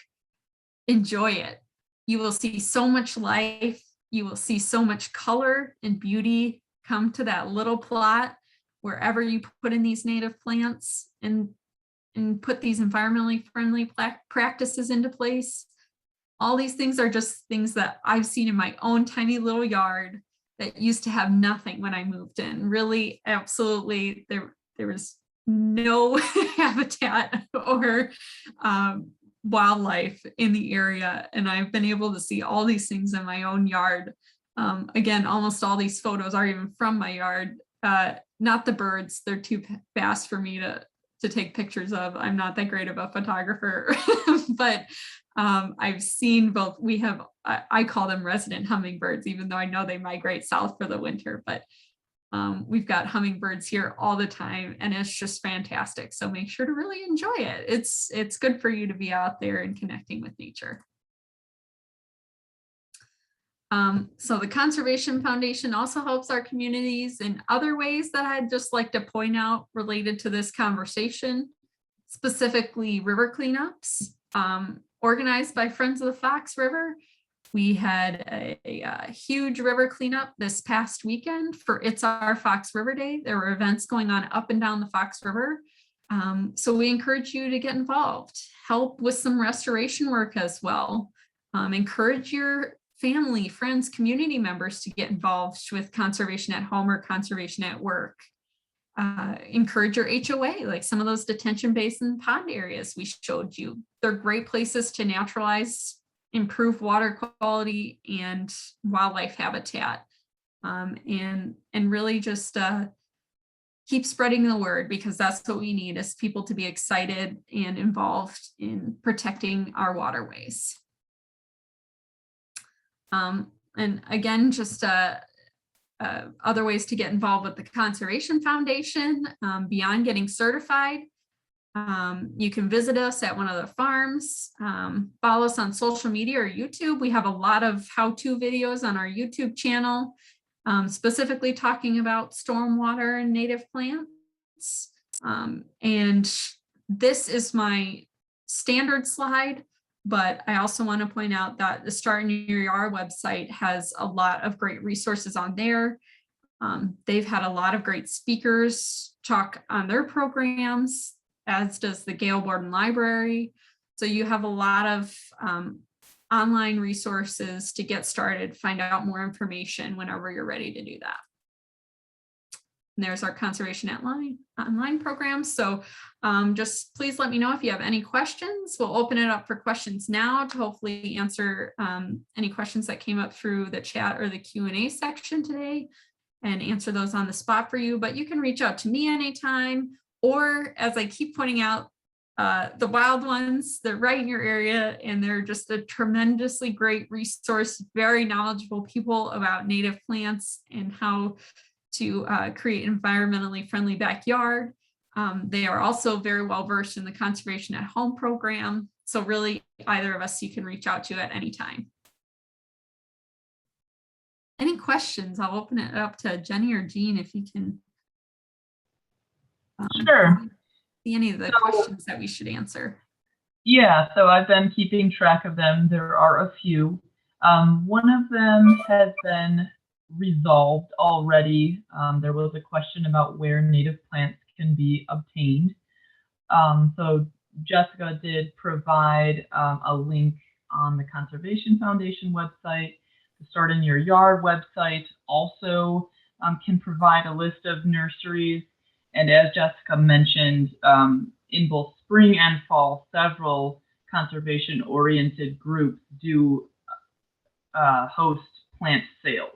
enjoy it. You will see so much life. You will see so much color and beauty come to that little plot wherever you put in these native plants and put these environmentally friendly practices into place. All these things are just things that I've seen in my own tiny little yard that used to have nothing when I moved in. Really, absolutely, there was no habitat or wildlife in the area. And I've been able to see all these things in my own yard. Again, almost all these photos are even from my yard. Not the birds, they're too fast for me to take pictures of. I'm not that great of a photographer, but I've seen both. We have, I call them resident hummingbirds, even though I know they migrate south for the winter, but we've got hummingbirds here all the time, and it's just fantastic. So make sure to really enjoy it. It's good for you to be out there and connecting with nature. So the Conservation Foundation also helps our communities in other ways that I'd just like to point out related to this conversation, specifically river cleanups, organized by Friends of the Fox River. We had a huge river cleanup this past weekend for It's Our Fox River Day. There were events going on up and down the Fox River. So we encourage you to get involved, help with some restoration work as well. Encourage your family, friends, community members to get involved with conservation at home or conservation at work. Encourage your HOA, like some of those detention basin pond areas we showed you. They're great places to naturalize, improve water quality and wildlife habitat, and really just keep spreading the word, because that's what we need, is people to be excited and involved in protecting our waterways. And again, just other ways to get involved with the Conservation Foundation, beyond getting certified. You can visit us at one of the farms, follow us on social media or YouTube. We have a lot of how-to videos on our YouTube channel, specifically talking about stormwater and native plants. And this is my standard slide, but I also want to point out that the Start in Your Yard website has a lot of great resources on there. They've had a lot of great speakers talk on their programs, as does the Gale Borden Library. So you have a lot of online resources to get started, find out more information whenever you're ready to do that. And there's our Conservation online program. So just please let me know if you have any questions. We'll open it up for questions now to hopefully answer any questions that came up through the chat or the Q&A section today, and answer those on the spot for you. But you can reach out to me anytime, or as I keep pointing out, the wild ones, they're right in your area, and they're just a tremendously great resource, very knowledgeable people about native plants and how to create an environmentally friendly backyard. They are also very well versed in the Conservation at Home program. So really, either of us you can reach out to at any time. Any questions? I'll open it up to Jenny or Jean if you can. Sure. See any of the questions that we should answer. Yeah, so I've been keeping track of them. There are a few. One of them has been resolved already. There was a question about where native plants can be obtained. So Jessica did provide a link on the Conservation Foundation website. The Start in Your Yard website also can provide a list of nurseries. And as Jessica mentioned, in both spring and fall, several conservation-oriented groups do host plant sales.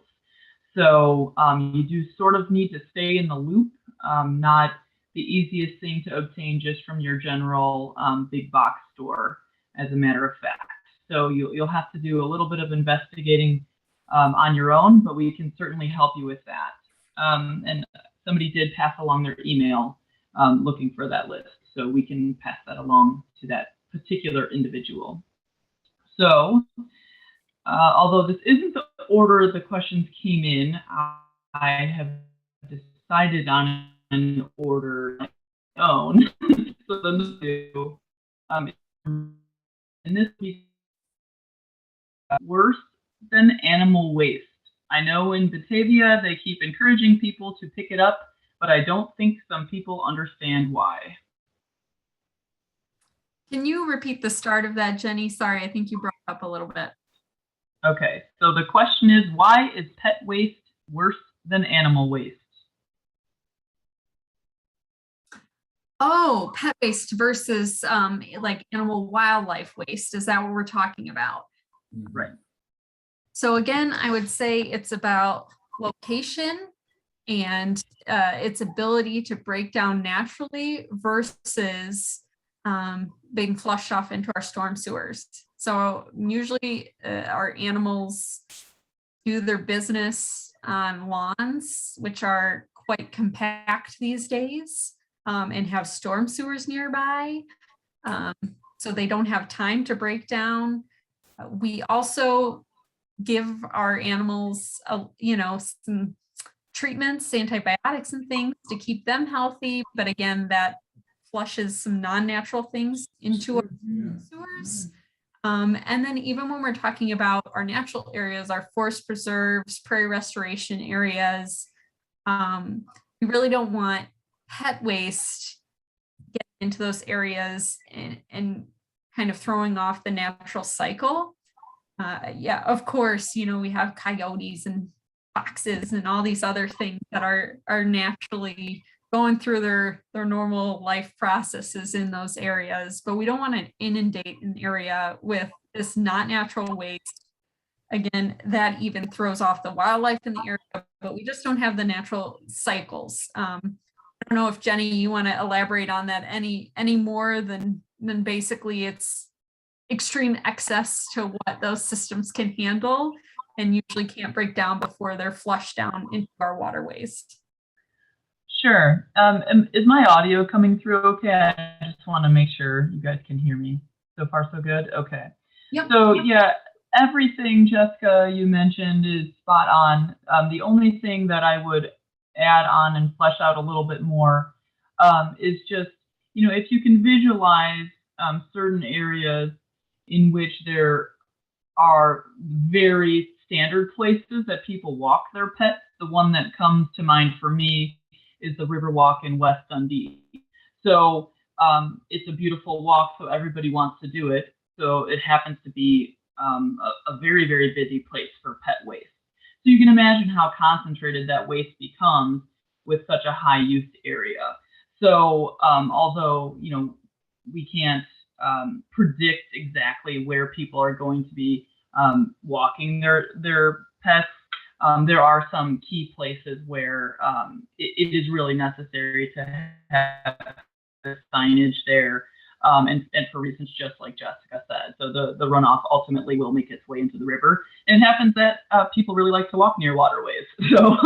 So you do sort of need to stay in the loop, not the easiest thing to obtain just from your general big box store, as a matter of fact. So you'll have to do a little bit of investigating on your own, but we can certainly help you with that. And somebody did pass along their email looking for that list, so we can pass that along to that particular individual. So although this isn't the order the questions came in, I have decided on an order of my own. So then do, in this week, worse than animal waste. I know in Batavia they keep encouraging people to pick it up, but I don't think some people understand why. Can you repeat the start of that, Jenny? Sorry, I think you broke up a little bit. Okay, so the question is, why is pet waste worse than animal waste? Oh, pet waste versus like animal wildlife waste. Is that what we're talking about? Right. So again, I would say it's about location and its ability to break down naturally versus being flushed off into our storm sewers. So usually our animals do their business on lawns, which are quite compact these days, and have storm sewers nearby. So they don't have time to break down. We also give our animals, some treatments, antibiotics and things to keep them healthy. But again, that flushes some non-natural things into our sewers. And then even when we're talking about our natural areas, our forest preserves, prairie restoration areas, we really don't want pet waste getting into those areas and kind of throwing off the natural cycle. Yeah, of course, we have coyotes and foxes and all these other things that are naturally going through their normal life processes in those areas, but we don't want to inundate an area with this not natural waste. Again, that even throws off the wildlife in the area, but we just don't have the natural cycles. I don't know if Jenny, you want to elaborate on that any more than basically it's extreme excess to what those systems can handle and usually can't break down before they're flushed down into our waterways. Sure. Is my audio coming through okay? I just want to make sure you guys can hear me. So far, so good? Okay. Yep. So yeah, everything, Jessica, you mentioned is spot on. The only thing that I would add on and flesh out a little bit more is just, if you can visualize certain areas in which there are very standard places that people walk their pets, the one that comes to mind for me is the Riverwalk in West Dundee. So it's a beautiful walk, so everybody wants to do it. So it happens to be a very, very busy place for pet waste. So you can imagine how concentrated that waste becomes with such a high use area. So although, we can't predict exactly where people are going to be walking their pets, there are some key places where it is really necessary to have the signage there, and for reasons just like Jessica said. So the runoff ultimately will make its way into the river. And it happens that people really like to walk near waterways. So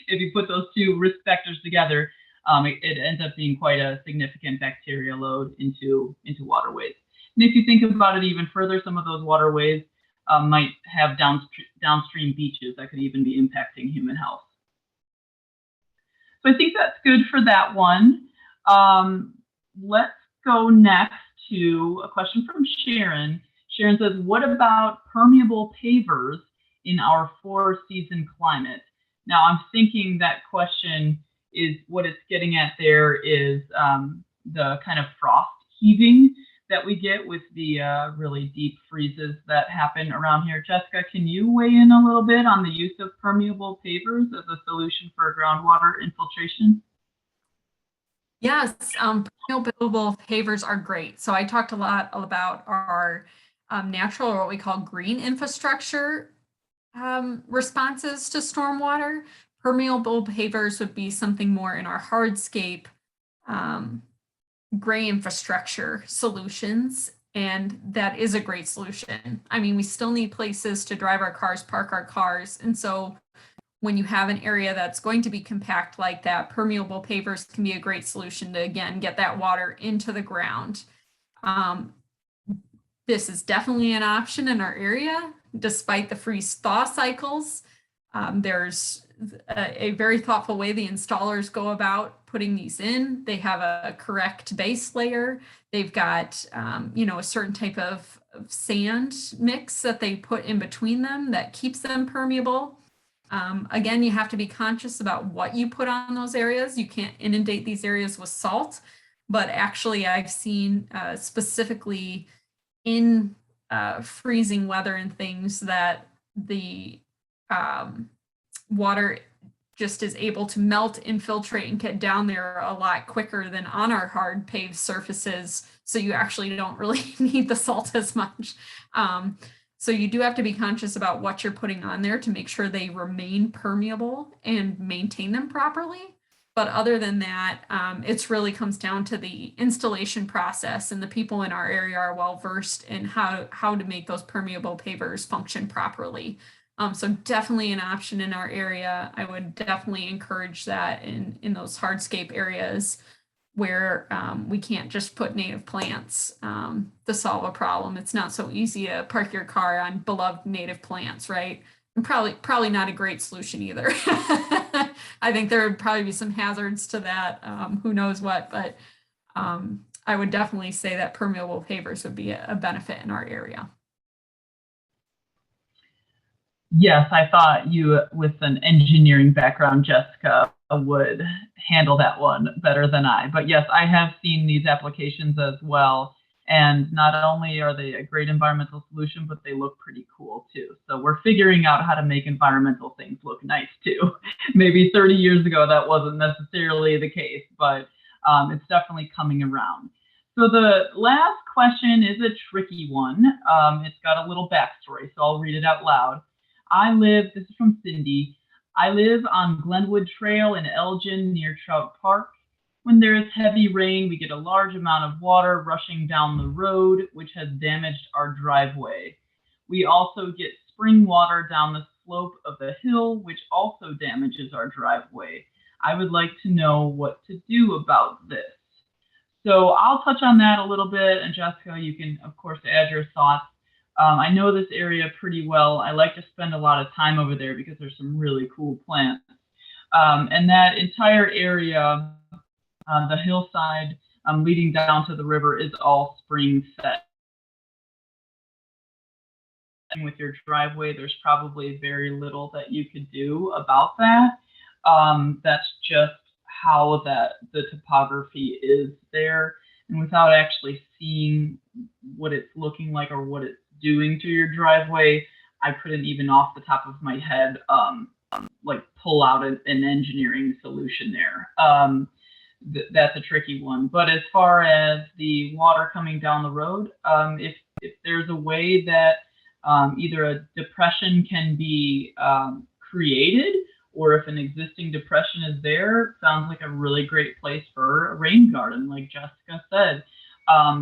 if you put those two risk factors together, it ends up being quite a significant bacteria load into waterways. And if you think about it even further, some of those waterways might have downstream beaches that could even be impacting human health. So I think that's good for that one. Let's go next to a question from Sharon. Sharon says, what about permeable pavers in our 4-season climate? Now I'm thinking that question is what it's getting at there is the kind of frost heaving that we get with the really deep freezes that happen around here. Jessica, can you weigh in a little bit on the use of permeable pavers as a solution for groundwater infiltration? Yes, permeable pavers are great. So I talked a lot about our natural, or what we call green infrastructure responses to stormwater. Permeable pavers would be something more in our hardscape gray infrastructure solutions, and that is a great solution. I mean, we still need places to drive our cars, park our cars, and so when you have an area that's going to be compact like that, permeable pavers can be a great solution to, again, get that water into the ground. This is definitely an option in our area. despite the freeze thaw cycles. There's a very thoughtful way the installers go about putting these in. They have a correct base layer. They've got, a certain type of sand mix that they put in between them that keeps them permeable. Again, you have to be conscious about what you put on those areas. You can't inundate these areas with salt, but actually I've seen specifically in freezing weather and things that the water just is able to melt, infiltrate, and get down there a lot quicker than on our hard paved surfaces. So you actually don't really need the salt as much. So you do have to be conscious about what you're putting on there to make sure they remain permeable and maintain them properly. But other than that, it really comes down to the installation process, and the people in our area are well versed in how to make those permeable pavers function properly. So definitely an option in our area. I would definitely encourage that in those hardscape areas where we can't just put native plants to solve a problem. It's not so easy to park your car on beloved native plants, right? And probably not a great solution either. I think there would probably be some hazards to that. Who knows what, but I would definitely say that permeable pavers would be a benefit in our area. Yes, I thought you, with an engineering background, Jessica, would handle that one better than I. But yes, I have seen these applications as well. And not only are they a great environmental solution, but they look pretty cool too. So we're figuring out how to make environmental things look nice too. Maybe 30 years ago, that wasn't necessarily the case, but it's definitely coming around. So the last question is a tricky one. It's got a little backstory, so I'll read it out loud. This is from Cindy. I live on Glenwood Trail in Elgin near Trout Park. When there is heavy rain, we get a large amount of water rushing down the road, which has damaged our driveway. We also get spring water down the slope of the hill, which also damages our driveway. I would like to know what to do about this. So I'll touch on that a little bit, and Jessica, you can, of course, add your thoughts. I know this area pretty well. I like to spend a lot of time over there because there's some really cool plants. And that entire area, the hillside leading down to the river, is all spring set. And with your driveway, there's probably very little that you could do about that. That's just how the topography is there. And without actually seeing what it's looking like or what it's doing to your driveway, I couldn't even off the top of my head like pull out an engineering solution there. That's a tricky one. But as far as the water coming down the road, if there's a way that either a depression can be created, or if an existing depression is there, sounds like a really great place for a rain garden, like Jessica said.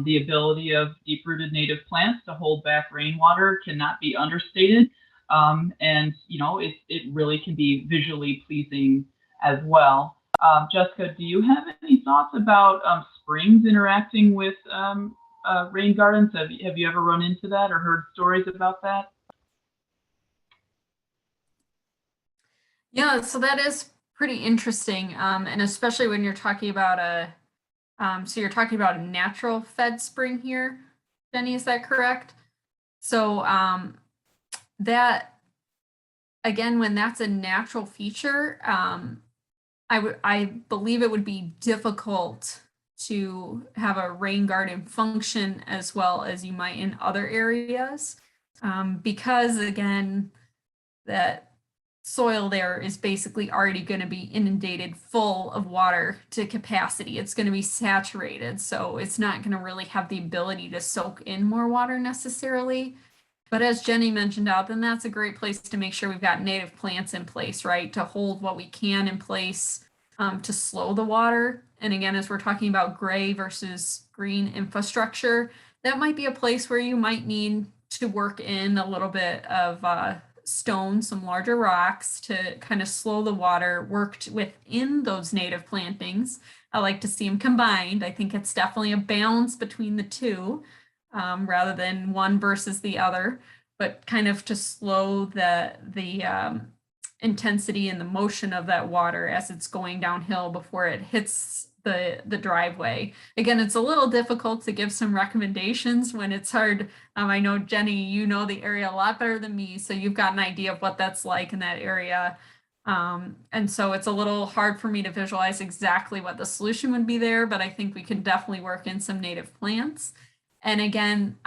The ability of deep-rooted native plants to hold back rainwater cannot be understated. And, it really can be visually pleasing as well. Jessica, do you have any thoughts about springs interacting with rain gardens? Have you ever run into that or heard stories about that? Yeah, so that is pretty interesting. And especially when you're talking about so you're talking about a natural fed spring here, Jenny, is that correct? So that, again, when that's a natural feature, I believe it would be difficult to have a rain garden function as well as you might in other areas, because again, that soil there is basically already going to be inundated full of water to capacity. It's going to be saturated, so it's not going to really have the ability to soak in more water necessarily. But as Jenny mentioned out, then that's a great place to make sure we've got native plants in place, right? To hold what we can in place to slow the water. And again, as we're talking about gray versus green infrastructure, that might be a place where you might need to work in a little bit of stone, some larger rocks to kind of slow the water, worked within those native plantings. I like to see them combined. I think it's definitely a balance between the two rather than one versus the other. but kind of to slow the intensity and the motion of that water as it's going downhill before it hits the driveway. Again, it's a little difficult to give some recommendations when it's hard. I know, Jenny, you know the area a lot better than me, so you've got an idea of what that's like in that area. And so it's a little hard for me to visualize exactly what the solution would be there, but I think we could definitely work in some native plants. And again,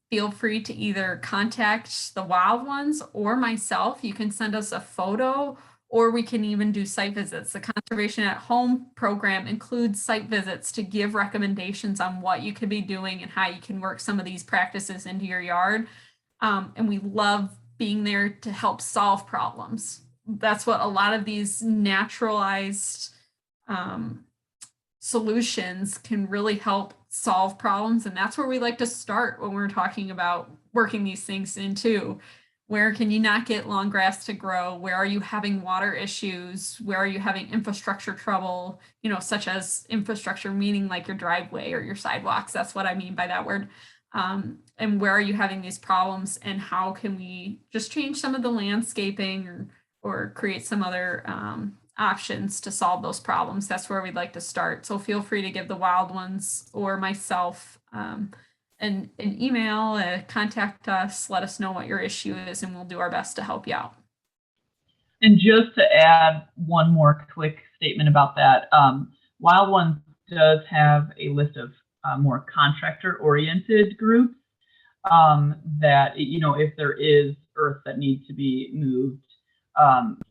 feel free to either contact the wild ones or myself. You can send us a photo, or we can even do site visits. The Conservation at Home program includes site visits to give recommendations on what you could be doing and how you can work some of these practices into your yard. And we love being there to help solve problems. That's what a lot of these naturalized solutions can really help solve problems. And that's where we like to start when we're talking about working these things into. Where can you not get long grass to grow? Where are you having water issues? Where are you having infrastructure trouble? You know, such as infrastructure, meaning like your driveway or your sidewalks. That's what I mean by that word. And where are you having these problems? And how can we just change some of the landscaping or create some other options to solve those problems? That's where we'd like to start. So feel free to give the wild ones or myself an email, contact us, let us know what your issue is, and we'll do our best to help you out. And just to add one more quick statement about that, Wild Ones does have a list of more contractor-oriented groups that, you know, if there is earth that needs to be moved,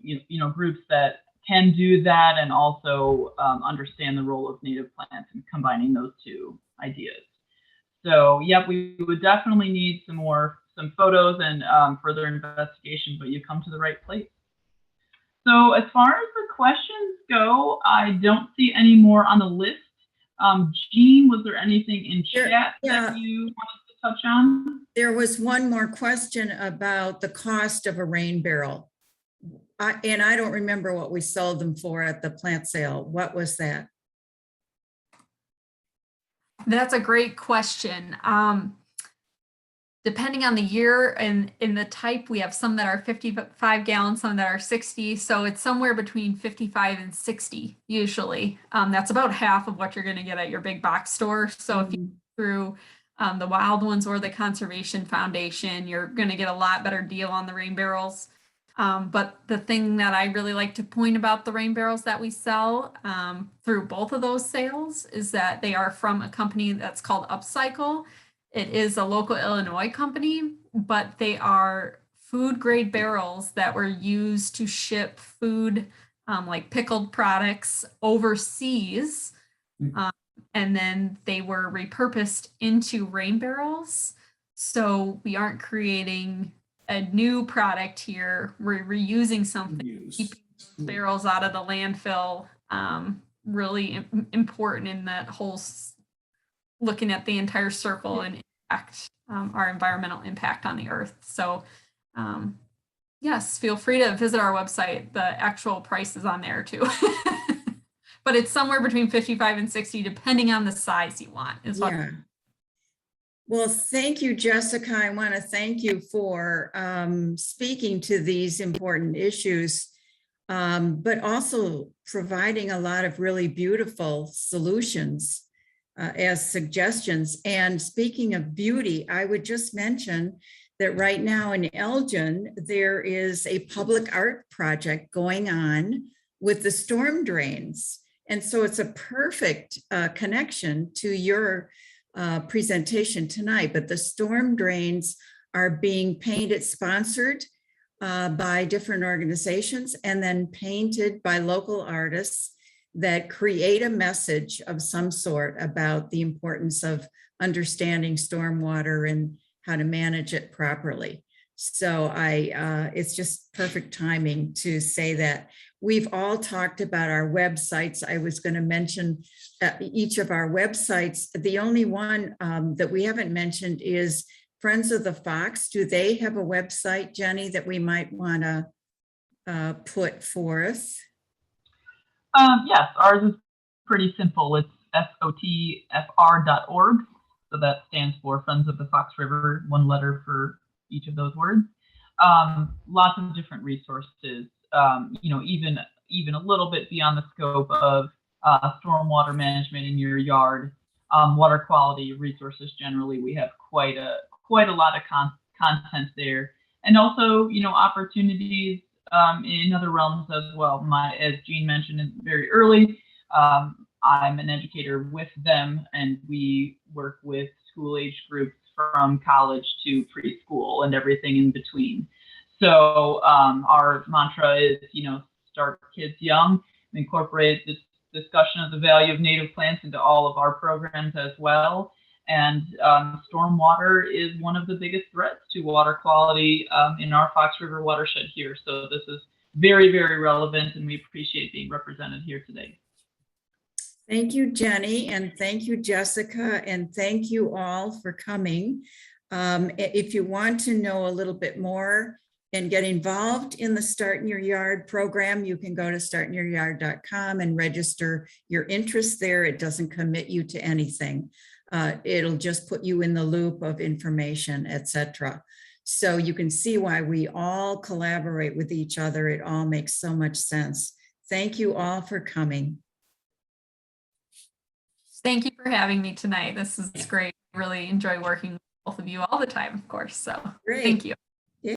you know, groups that can do that and also understand the role of native plants and combining those two ideas. So, yep, we would definitely need some photos and further investigation, but you come to the right place. So as far as the questions go, I don't see any more on the list. Jean, was there anything in chat that you wanted to touch on? There was one more question about the cost of a rain barrel. And I don't remember what we sold them for at the plant sale. What was that? That's a great question. Depending on the year and in the type, we have some that are 55 gallons, some that are 60. So it's somewhere between 55 and 60 usually. That's about half of what you're going to get at your big box store. So if you through the Wild Ones or the Conservation Foundation, you're going to get a lot better deal on the rain barrels. But the thing that I really like to point about the rain barrels that we sell through both of those sales is that they are from a company that's called Upcycle. It is a local Illinois company, but they are food grade barrels that were used to ship food like pickled products overseas. And then they were repurposed into rain barrels. So we aren't creating a new product here. We're reusing something, keeping barrels out of the landfill. Really important in that whole looking at the entire circle and impact, our environmental impact on the earth. So yes, feel free to visit our website. The actual price is on there too. But it's somewhere between 55 and 60, depending on the size you want. Yeah. Well, thank you, Jessica. I want to thank you for speaking to these important issues, but also providing a lot of really beautiful solutions as suggestions. And speaking of beauty, I would just mention that right now in Elgin, there is a public art project going on with the storm drains. And so it's a perfect connection to your presentation tonight, but the storm drains are being painted, sponsored by different organizations, and then painted by local artists that create a message of some sort about the importance of understanding stormwater and how to manage it properly. So it's just perfect timing to say that. We've all talked about our websites. I was going to mention each of our websites. The only one that we haven't mentioned is Friends of the Fox. Do they have a website, Jenny, that we might want to put forth? Yes, ours is pretty simple. It's sotfr.org. So that stands for Friends of the Fox River, one letter for each of those words. Lots of different resources, even a little bit beyond the scope of stormwater management in your yard, water quality resources generally. We have quite a lot of content there, and also opportunities in other realms as well. As Jean mentioned very early, I'm an educator with them, and we work with school age groups from college to preschool and everything in between. So our mantra is, start kids young, incorporate this discussion of the value of native plants into all of our programs as well. And stormwater is one of the biggest threats to water quality in our Fox River watershed here. So this is very, very relevant, and we appreciate being represented here today. Thank you, Jenny, and thank you, Jessica, and thank you all for coming. If you want to know a little bit more and get involved in the Start in Your Yard program, you can go to startinyouryard.com and register your interest there. It doesn't commit you to anything. It'll just put you in the loop of information, etc. So you can see why we all collaborate with each other. It all makes so much sense. Thank you all for coming. Thank you for having me tonight. This is great. I really enjoy working with both of you all the time, of course. So Great. thank you.